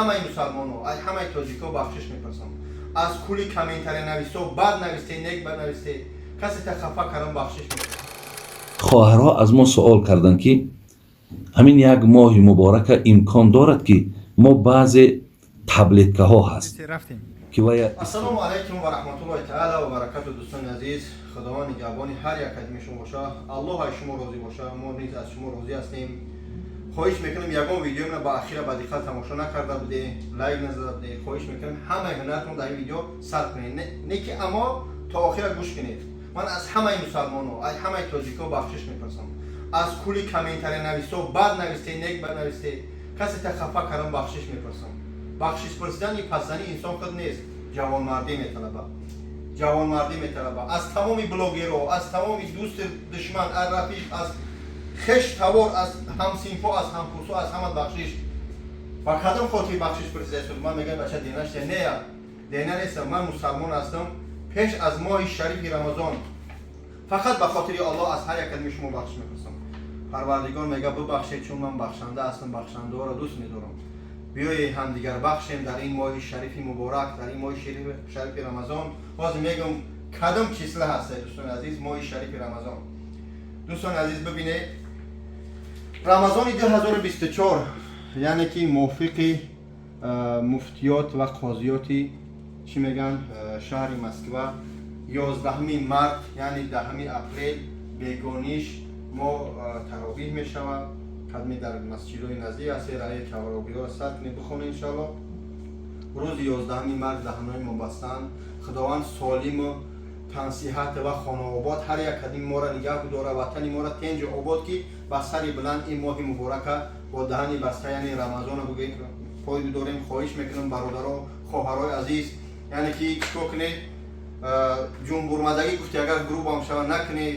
همه مسلمان ها از همه تاجیک ها بخشش میپرسم از کلی کامنتر نویسو بد نویسته نیک بد نویسته کسی تخفا کردن بخشش میپرسم. خواهرها از ما سوال کردند که همین یک ماه مبارک امکان دارد که ما بعضی تبلیغه ها هست که السلام علیکم و رحمت الله تعالی و برکاته. دوستان عزیز، خداوند نگهبان هر یک کدام شما باشه. الله از شما راضی باشه. ما نیز از شما راضی هستیم. خواهش میکنم یگان ویدیو رو با اخیر با دقت تماشا نکرده بودید، لایک نزده بودید، خواهش میکنم همه هنرتون در این ویدیو صرف کنید، نه که اما تا آخر گوش کنید. من از همه مسلمان ها از همه تاجیک ها بخشش میپرسم از کلی کامنتر نویسو بد نویسته نیک بد نویسته کسی تخفا کردن بخشش میپرسم. بخشش پرسیدن این پسندی انسان خود نیست، جوانمردی میطلبه. جوانمردی میطلبه. از تمام بلاگرها، از تمام دوست دشمن، از رفیق، از خش توار، از همسینفو، از همکورسو، از همه بخشش و کدام خاطر بخشش پرسیده شد. من میگم بچه دینش نه، دینه نیستم. من مسلمان هستم. پیش از ماه شریف رمضان فقط به خاطر الله از هر یک کلمه شما بخش میپرسم. پروردگار میگه ببخشید چون من بخشنده هستم، بخشنده ها را دوست میدارم. بیایید هم دیگر بخشیم در این ماه شریف مبارک، در این ماه شریف رمضان. باز میگم کدام چیزله هست دوستان عزیز، ماه شریف رمضان. دوستان عزیز ببینید رمضان 2024 یعنی که موافق مفتیات و قاضیات چی میگن شهر مسکو 11 مارت یعنی 10 اپریل بیگانیش ما تراویح میشود. قدمی در مسجدهای نزدیک است رای تراویح را سر کنید بخونه ان شاء الله. روز 11 مارت دهانهای ما بستند. خداوند سالم و تنصیحات و خانه آباد هر یک کدیم ما را نگاه داره، وطن ما را تنج آباد کی با سری بلند این ماه مبارک با دهانی بسته یعنی رمضان بگید پای بداریم. خواهش میکنم برادرها خواهرای عزیز یعنی که چوکنه جنبورمدگی گفتی اگر گروه هم شود نکنه،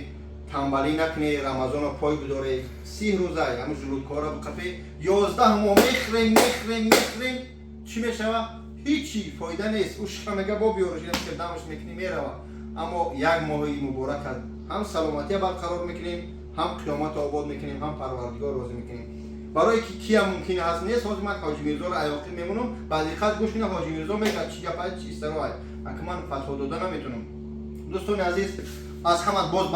تنبلی نکنه، رمضان پای بداره 30 روزه همون جلوی کارا بقفه 11 ما میخریم چی میشوه؟ هیچی فایده نیست. اوش میگه با بیارش که دمش میکنی میره اما یک ماهی مبارک هم سلامتی برقرار میکنیم، هم قیامت آباد میکنیم، هم پروردگار راضی میکنیم. برای که کیا ممکنه هست نیست. حاج من حاجی میرزا رو عیاقی میمونم بعد خط گوش کنه حاجی میرزا میگه چی گپ چی استراحت اگه من فتوا دادن نمیتونم. دوستان عزیز از همه باز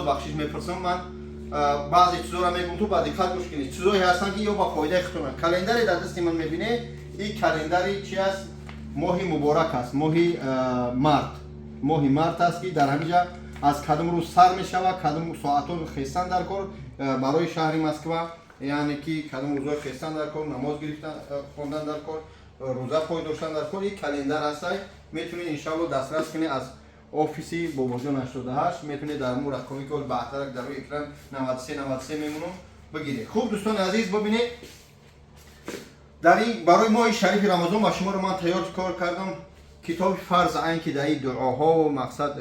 بخشش میپرسم. من بعضی چیزا رو میگم تو بعد خط گوش کنید. چیزایی هستن که یا با فایده خودتون. کلندری در دست من میبینه این کلندری چی است؟ ماه مبارک است. ماه مارت است که در همینجا از کدام روز سر می شود، کدام ساعت‌ها خیستن در کار برای شهر مسکو یعنی که کدام روزها خیستن در کار، نماز گرفتن خواندن در کار، روزه پای داشتن در کار. این کلندر هست. میتونید ان شاء الله دسترس کنید از آفیسی باباجان 88 میتونید در مورد رقمی که بهتر در روی اکران 93 میمونم بگیرید. خوب دوستان عزیز ببینید در این برای ماه شریف رمضان با شما رو من تیار کار کردم کتاب فرض عین که در این دعاها و مقصد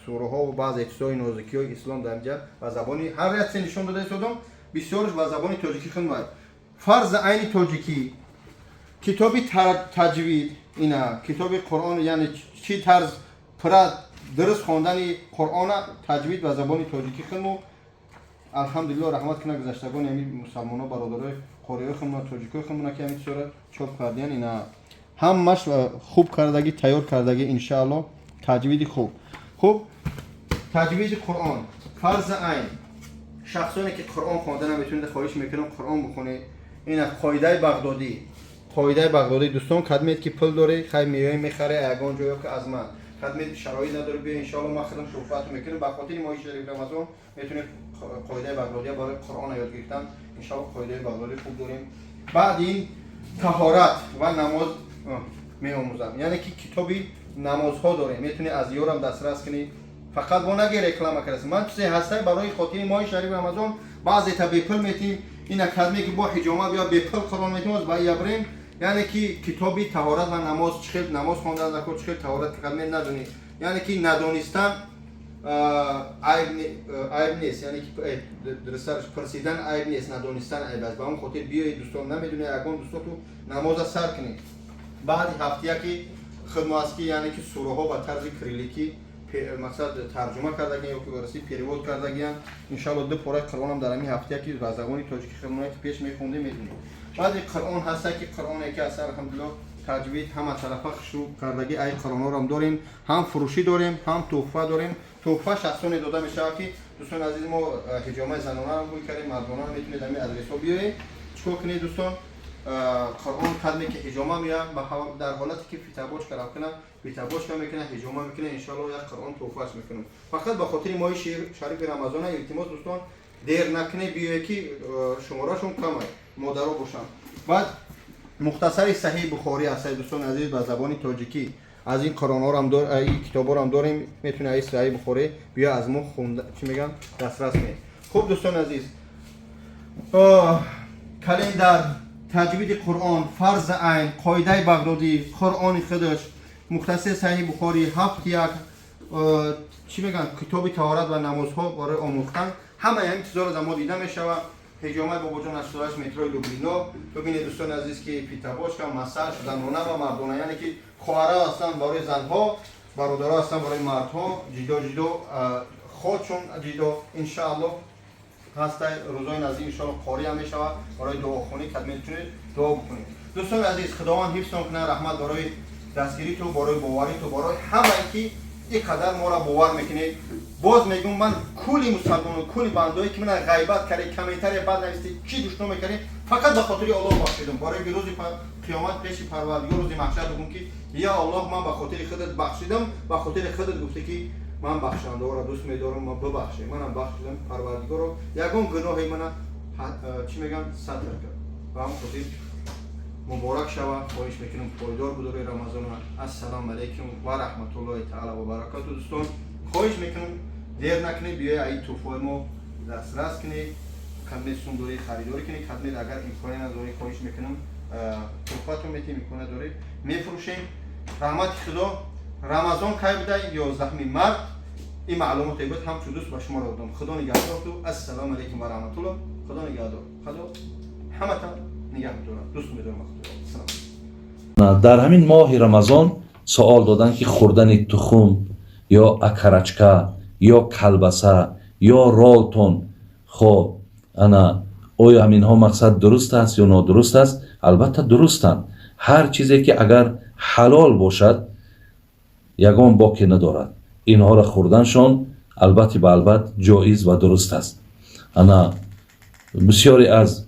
سوره ها و بعض اجزای نازکی های اسلام در اینجا و زبانی هر یک نشون داده شدم بسیارش و زبان تاجیکی خدمت. فرض عین تاجیکی کتابی تجوید اینا کتاب قرآن یعنی چی طرز پرد درست خواندن قرآن تجوید و زبان تاجیکی خدمت. الحمدلله رحمت کنه گذشتگان همین مسلمان‌ها برادرای قاریای خدمت تاجیکای خدمت که همین صورت چاپ کردن اینا همش خوب کردگی تیار کردگی ان شاء الله. تجوید خوب تجوید قرآن فرض عین شخصانی که قرآن خواندن نمیتونید خواهش میکنم قرآن بخونید. این قاعده بغدادی دوستان کدمید که پول داره خیلی میوه میخره اگان جایی که از من کدمید شرایط نداره بیا ان شاء الله ما خدمت شفاعت میکنیم. به خاطر ماه شریف رمضان میتونید قاعده بغدادی برای قرآن یاد گرفتن ان شاء الله قاعده بغدادی خوب داریم. بعد این طهارت و نماز میآموزم یعنی که کتابی نمازها داره میتونی از یارم دسترس کنی. فقط با نگی رکلام کرد من چیزی هسته برای خاطر ماه شریف رمضان بعضی تا بیپل میتیم این اکادمی که با حجامه بیا بیپل قرآن میتیم از با یبریم یعنی که کتابی طهارت و نماز چخیل نماز خواندن در کار چخیل طهارت کلمه ندونی یعنی که ندونستن عیب نیست یعنی که درستش پرسیدن عیب نیست ندونستن عیب است. با اون خاطر بیاید دوستان نمیدونی اگون دوستان تو نماز سر کنید. بعد هفته که خدمت است یعنی که سوره ها با طرز کریلیکی مقصد ترجمه کردگی یا که ورسی پیروود کردگی انشالله دو پاره قرآن هم در همین هفته که رازگانی تاجیکی خدمانی که پیش میخونده میدونیم. بعد قرآن هسته که قرآنی که اثر الحمدلله تجوید همه طرفه شروع کردگی ای قرآن ها رو هم داریم، هم فروشی داریم، هم تحفه داریم. تحفه شخصانی داده میشه که دوستان عزیز ما حجامه زنانه رو میکنیم، مردانه رو میتونید همین ادرس ها بیارید. چیکار کنید دوستان؟ قرآن کلمه که حجامه میاد در حالتی که فیتاباش کرده کنه فیتاباش میکنه حجامه میکنه انشالله یک قرآن توفاش میکنم. فقط به خاطر ماه شریف رمضان التماس دوستان دیر نکنه بیایید که شمارهشون کمه مادرها باشن. بعد مختصر صحیح بخاری هست دوستان عزیز به زبان تاجیکی از این قرآن ها رو هم این کتابا رو هم داریم، میتونه این صحیح بخاری بیا از ما خونده چی میگم دسترس می. خوب دوستان عزیز کلندر تجوید قرآن فرض عین قاعده بغدادی قرآن خودش مختصر صحیح بخاری هفت یک چی میگن کتاب طهارت و نمازها برای آموختن همه این چیزا رو ما دیده میشود. حجامه بابا جان 88 متر لوبلینا ببینید دوستان عزیز که پیتاباش که مساج زنانه و مردانه یعنی که خواهرها هستن برای زنها برادرها هستن برای مردها جدا خودشون جدا انشاءالله هسته روزای نزدیک انشاءالله قاری هم میشود برای دعاخونی که میتونید دعا بکنید. دوستان عزیز خداوند حفظ کنه رحمت برای دستگیری تو برای باوری تو برای همه که اینقدر ما را باور میکنید. باز میگم من کلی مسلمان و کلی بندایی که من غیبت کردی کمیتر بعد نوشته چی دشمن میکنی فقط به خاطر الله بخشیدم برای روز قیامت پیش پروردگار روز محشر بگم که یا الله من به خاطر خودت بخشیدم به خاطر خودت گفته که من بخشنده را دوست میدارم من ببخشید منم بخشیدم پروردگار رو یگان گناهی من چی میگن ستر کرد و هم خاطر مبارک شوه خواهش میکنم پایدار بداره رمضان. السلام علیکم و رحمت الله تعالی و برکاته. دوستان خواهش میکنم دیر نکنید بیای این توفای ما دسترس کنید کمیسون دوری خریداری کنید خدمت اگر امکانی نداری خواهش میکنم توفاتون میتونید امکانی داری میفروشیم. رحمت خدا رمضان کی بوده 11 مرد این معلومات بود هم چو دوست با شما رو دادم. خدا نگهدار تو. السلام علیکم و رحمت الله. خدا نگهدار. خدا همه تا نگه می‌دارم. دوست می‌دارم. سلام. در همین ماه رمضان سوال دادن که خوردن تخم یا اکرچکا یا کلبسه یا رالتون خب انا آیا همین ها مقصد درست است یا نادرست است؟ البته درستند. هر چیزی که اگر حلال باشد یگان باکی ندارد اینها را خوردنشان البته به البته جایز و درست است. انا بسیاری از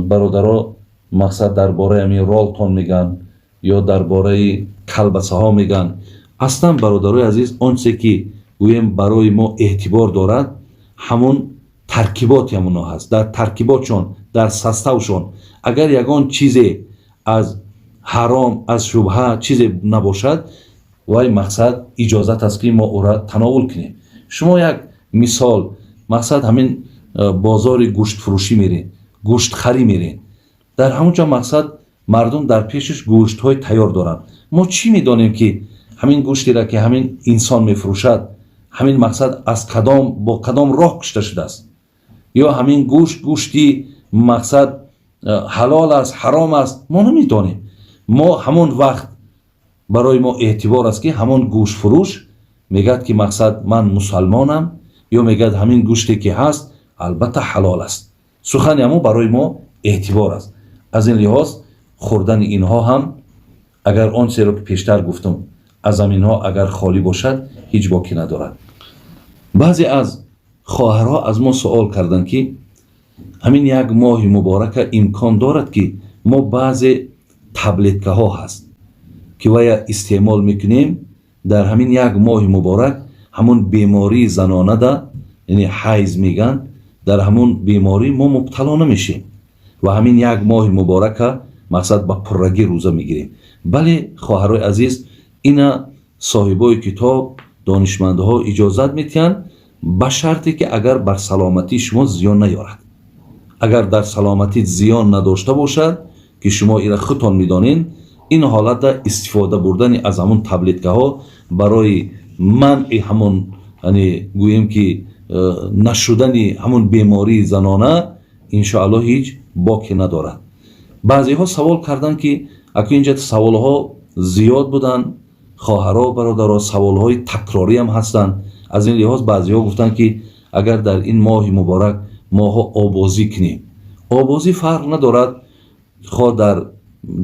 برادرها مقصد درباره همین رالتون میگن یا درباره کلبسه ها میگن. اصلا برادرای عزیز آنچه که گویم برای ما اعتبار دارد همون ترکیبات همونا هست. در ترکیباتشون در سستوشون اگر یگان چیزی از حرام از شبهه چیزی نباشد وای مقصد اجازت است که ما او را تناول کنیم. شما یک مثال مقصد همین بازار گوشت فروشی میرین گوشت خری میرین در همونجا مقصد مردم در پیشش گوشت های تیار دارن. ما چی میدانیم که همین گوشتی را که همین انسان میفروشد همین مقصد از کدام با کدام راه کشته شده است یا همین گوشتی مقصد حلال است حرام است ما نمیدانیم. ما همون وقت برای ما اعتبار است که همون گوشت فروش میگد که مقصد من مسلمانم یا میگد همین گوشتی که هست البته حلال است. سخن همون برای ما اعتبار است. از این لحاظ خوردن اینها هم اگر آن چیزی را که پیشتر گفتم از اینها اگر خالی باشد هیچ باکی ندارد. بعضی از خواهرها از ما سوال کردند که همین یک ماه مبارک امکان دارد که ما بعضی تبلتکه ها هست که ویا استعمال میکنیم در همین یک ماه مبارک همون بیماری زنانه ده یعنی حیض میگن در همون بیماری ما مبتلا نمیشیم و همین یک ماه مبارک مقصد با پرگی روزه میگیریم. بله خواهرای عزیز اینا صاحبای کتاب دانشمندها اجازت میتین به شرطی که اگر بر سلامتی شما زیان نیارد. اگر در سلامتی زیان نداشته باشد که شما اینا خودتان میدانین این حالت دا استفاده بردن از همون تبلتکه ها برای منع همون یعنی گوییم که نشدن همون بیماری زنانه انشاءالله هیچ باکی ندارد. بعضی ها سوال کردن که اگه اینجا سوال ها زیاد بودن خواهرها برادرها سوالهای تکراری هم هستند. از این لحاظ بعضی‌ها گفتن که اگر در این ماه مبارک ماها آبازی کنیم، آبازی فرق ندارد، خواه در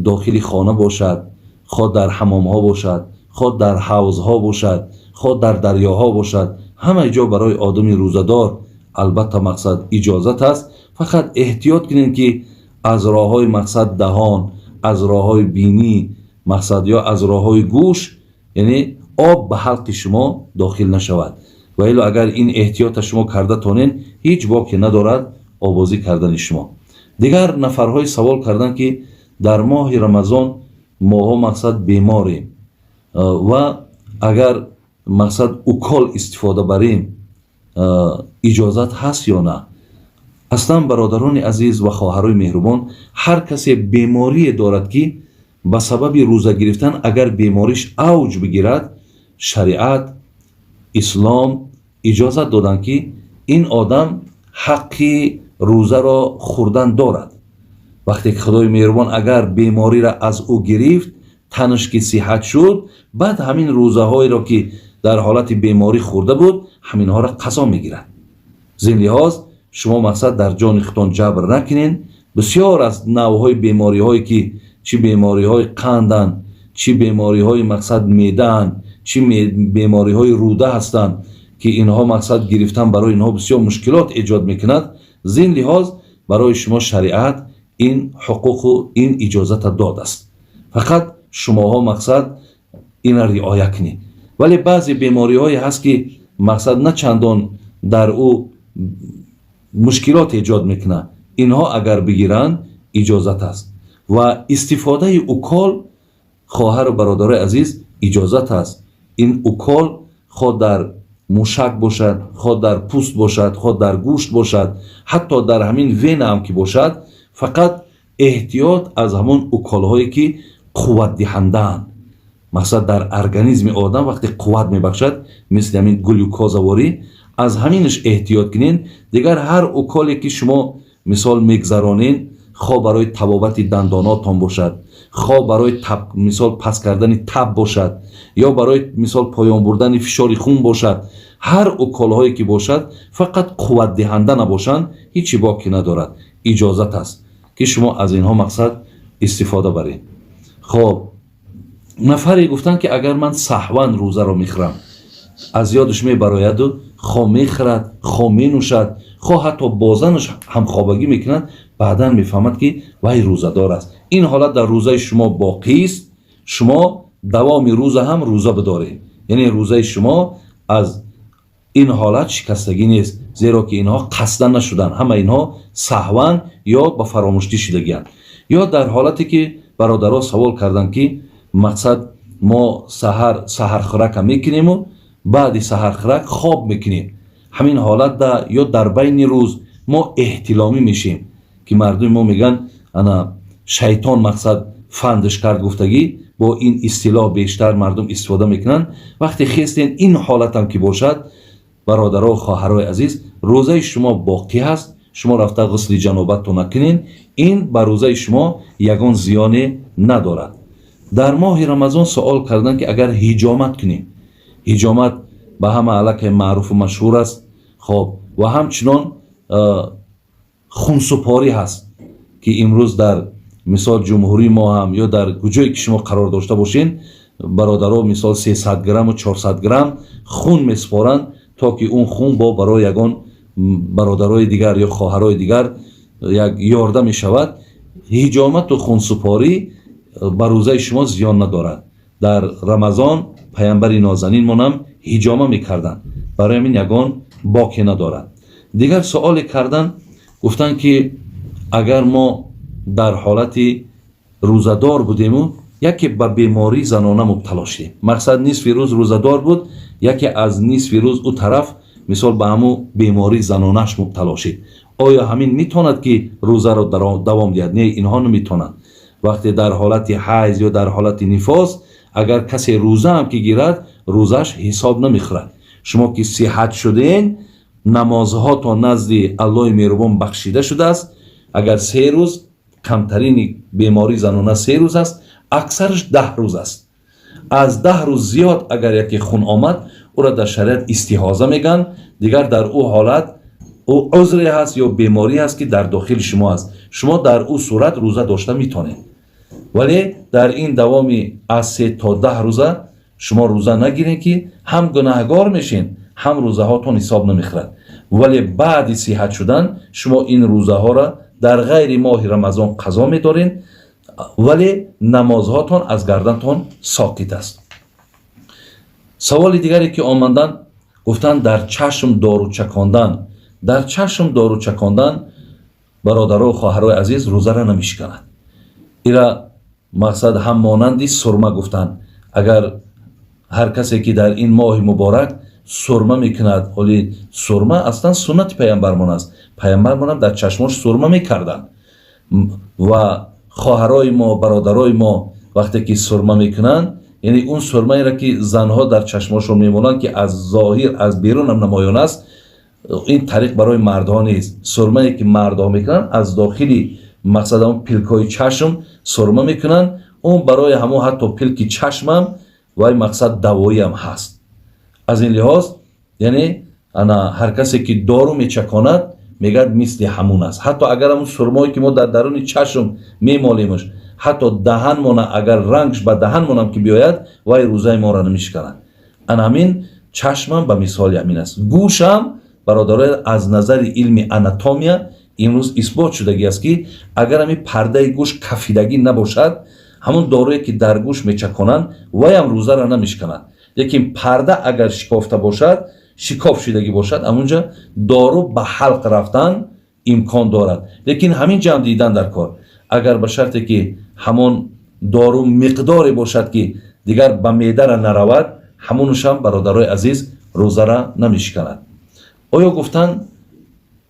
داخل خانه باشد، خواه در حمام‌ها باشد، خواه در حوض‌ها باشد، خواه در دریاها باشد، همه جا برای آدمی روزدار البته مقصد اجازت است. فقط احتیاط کنین که از راه‌های مقصد دهان، از راه‌های بینی مقصد یا از راه‌های گوش، یعنی آب به حلق شما داخل نشود. و الا اگر این احتیاط شما کرده تونین، هیچ باکی ندارد آبازی کردن شما. دیگر نفرهای سوال کردن که در ماه رمضان ماها مقصد بیماریم و اگر مقصد اوکال استفاده بریم اجازت هست یا نه. اصلا برادران عزیز و خواهرای مهربان، هر کسی بیماری دارد که به سبب روزه گرفتن اگر بیماریش اوج بگیرد، شریعت اسلام اجازت دادن که این آدم حقی روزه را خوردن دارد. وقتی که خدای مهربان اگر بیماری را از او گرفت، تنش که صحت شد، بعد همین روزه هایی را که در حالت بیماری خورده بود همین ها را قضا میگیرد. زین لحاظ شما مقصد در جان خودتان جبر نکنین. بسیار از نوعهای بیماری هایی که چی بیماری های قندن، چی بیماری های مقصد میدن، چی بیماری های روده هستند که اینها مقصد گرفتن برای اینها بسیار مشکلات ایجاد میکند. زین لحاظ برای شما شریعت این حقوق و این اجازت داده است. فقط شماها مقصد این را رعایت کنید. ولی بعضی بیماری های هست که مقصد نه چندان در او مشکلات ایجاد میکنه، اینها اگر بگیرن اجازت است. و استفاده اوکال خواهر و برادر عزیز اجازت است. این اوکال خود در موشک باشد، خود در پوست باشد، خود در گوشت باشد، حتی در همین وین هم که باشد، فقط احتیاط از همون اوکال هایی که قوت دهندن، مقصد در ارگانیسم آدم وقتی قوت میبخشد، مثل همین گلوکوزواری، از همینش احتیاط کنین. دیگر هر اوکالی که شما مثال میگذرانین، خواه برای تبابت دنداناتان باشد، خواه برای مثال پس کردن تب باشد، یا برای مثال پایان بردن فشار خون باشد، هر اوکال هایی که باشد فقط قوت دهنده نباشند، هیچی باکی ندارد. اجازت است که شما از اینها مقصد استفاده برید. خب نفری گفتن که اگر من سهوا روزه را میخورم، از یادش میبراید و خواه میخورد، خواه مینوشد، خواه حتی بازنش هم خوابگی میکند، بعدا میفهمد که وای روزه دار است. این حالت در روزه شما باقی است. شما دوام روزه هم روزه بدارید، یعنی روزه شما از این حالت شکستگی نیست، زیرا که اینها قصدا نشدن، همه اینها سهوا یا به فراموشی شدگی‌اند. یا در حالتی که برادرها سوال کردن که مقصد ما سحر خورک میکنیم و بعد سحر خورک خواب میکنیم، همین حالت یا در بین روز ما احتلامی میشیم که مردم ما میگن انا شیطان مقصد فندش کرد گفتگی، با این اصطلاح بیشتر مردم استفاده میکنن. وقتی خواستین این حالت هم که باشد، برادرها و خواهرای عزیز، روزه شما باقی هست، شما رفته غسل جنابت تو نکنین، این بر روزه شما یگان زیانی ندارد. در ماه رمضان سوال کردن که اگر حجامت کنیم، حجامت به همه علاقه معروف و مشهور است. خب و همچنان خونسپاری هست که امروز در مثال جمهوری ما هم یا در کجایی که شما قرار داشته باشین، برادرها مثال 300 گرم و 400 گرم خون میسپارند تا که اون خون با برای یگان برادرای دیگر یا خواهرای دیگر یک یارده می شود. حجامت و خونسپاری بر روزه شما زیان ندارد. در رمضان پیامبر نازنین منم حجامه میکردن، برای من یگان باکی ندارد. دیگر سوال کردن، گفتن که اگر ما در حالت روزدار بودیم و یکی به بیماری زنانه مبتلا شدیم، مقصد نصف روز روزدار بود، یکی از نصف روز او طرف مثال به همو بیماری زنانش مبتلا شد، آیا همین میتوند که روزه را دوام دهد؟ نه، اینها نمیتونند. وقتی در حالت حیض یا در حالت نفاس اگر کسی روزه هم که گیرد، روزش حساب نمیخورد. شما که صحت شدین، نمازها تا نزد الله مهربان بخشیده شده است. اگر 3 روز، کمترین بیماری زنانه 3 روز است، اکثرش 10 روز است. از 10 روز زیاد اگر یکی خون آمد او را در شریعت استحاضه میگن. دیگر در او حالت او عذری هست یا بیماری هست که در داخل شما است، شما در او صورت روزه داشته میتونید. ولی در این دوامی از 3 تا 10 روزه شما روزه نگیرین که هم گناهگار میشین هم روزه هاتون حساب نمیخورد. ولی بعد صحت شدن شما این روزه ها را در غیر ماه رمضان قضا میدارین، ولی نمازهاتون از گردنتون ساقط است. سوال دیگری که آمدن گفتن در چشم دارو چکاندن. در چشم دارو چکاندن برادرها و خواهرای عزیز روزه را نمیشکند. ایرا مقصد هم مانندی سرمه گفتن. اگر هر کسی که در این ماه مبارک سرمه میکند، ولی سرمه اصلا سنت پیامبرمان است، پیامبرمان هم در چشماش سرمه میکردن و خواهرای ما برادرای ما وقتی که سرمه میکنن، یعنی اون سرمه را که زنها در چشماشون میمونن که از ظاهر از بیرون هم نمایان است، این طریق برای مردها نیست. سرمه که مردها میکنن از داخلی مقصد اون پلکای چشم سرمه میکنن، اون برای همون حتی پلک چشم هم و مقصد دوایی هم هست. از این لحاظ یعنی انا هر کسی که دارو میچکاند میگه مثل همون است. حتی اگر همون سرمایی که ما در درون چشم میمالیمش حتی دهن مون اگر رنگش به دهن مونم که بیاید وای روزه ما را نمیشکنن. ان همین چشمم به مثال همین است. گوشم برادرای از نظر علم آناتومیا امروز اثبات شدگی است که اگر همین پرده گوش کفیدگی نباشد همون دارویی که در گوش میچکانند وای هم روزه را نمیشکنند. لیکن پرده اگر شکافته باشد شکاف شدگی باشد همونجا دارو به حلق رفتن امکان دارد. لیکن همین جمع دیدن در کار اگر به شرطی که همون دارو مقداری باشد که دیگر به معده را نرود همونش هم برادرای عزیز روزه را نمیشکند. آیا گفتن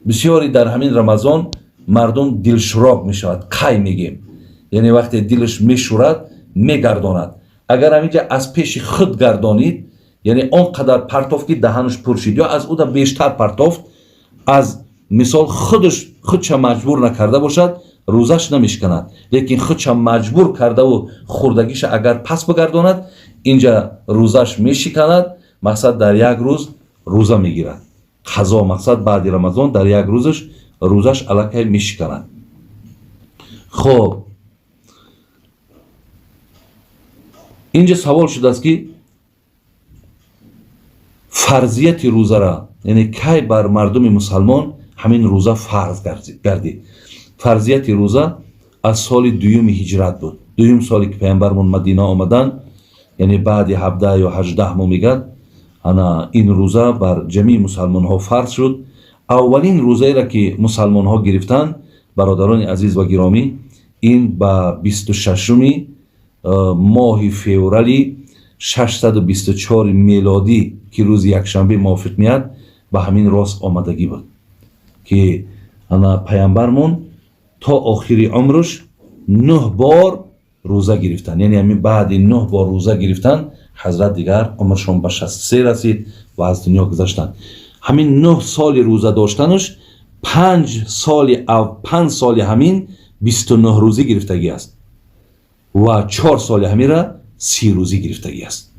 بسیاری در همین رمضان مردم دلشوراق میشود، قی میگیم، یعنی وقتی دلش میشورد میگرداند. اگر همینجا از پیش خود گردانید یعنی آنقدر پرتاف که دهنش پرشید یا از او دا بیشتر پرتافت از مثال خودش مجبور نکرده باشد روزش نمیشکند. لیکن خودش مجبور کرده و خوردگیش اگر پس بگرداند اینجا روزش میشکند. مقصد در یک روز روزه میگیرد. قضا مقصد بعد رمضان در یک روزش روزش الکی میشکند. خب اینجا سوال شده است که فرضیت روزه را یعنی کی بر مردم مسلمان همین روزه فرض گردید. فرضیت روزه از سال دوم هجرت بود. دوم سالی که پیامبرمون مدینه آمدن یعنی بعد 17 یا 18 ماه میگن انا این روزه بر جمعی مسلمان ها فرض شد. اولین روزه را که مسلمان ها گرفتن برادران عزیز و گرامی این با 26 ماه فوریه 624 میلادی که روز یکشنبه موافق میاد به همین راست آمدگی بود که انا پیامبرمون تا آخری عمرش 9 بار روزه گرفتن. یعنی همین بعد 9 بار روزه گرفتن حضرت دیگر عمرشون به 63 رسید و از دنیا گذشتن. همین 9 سال روزه داشتنش 5 سال همین 29 روزی گرفتگی است و 4 سال همین را 30 روزی گرفتگی است.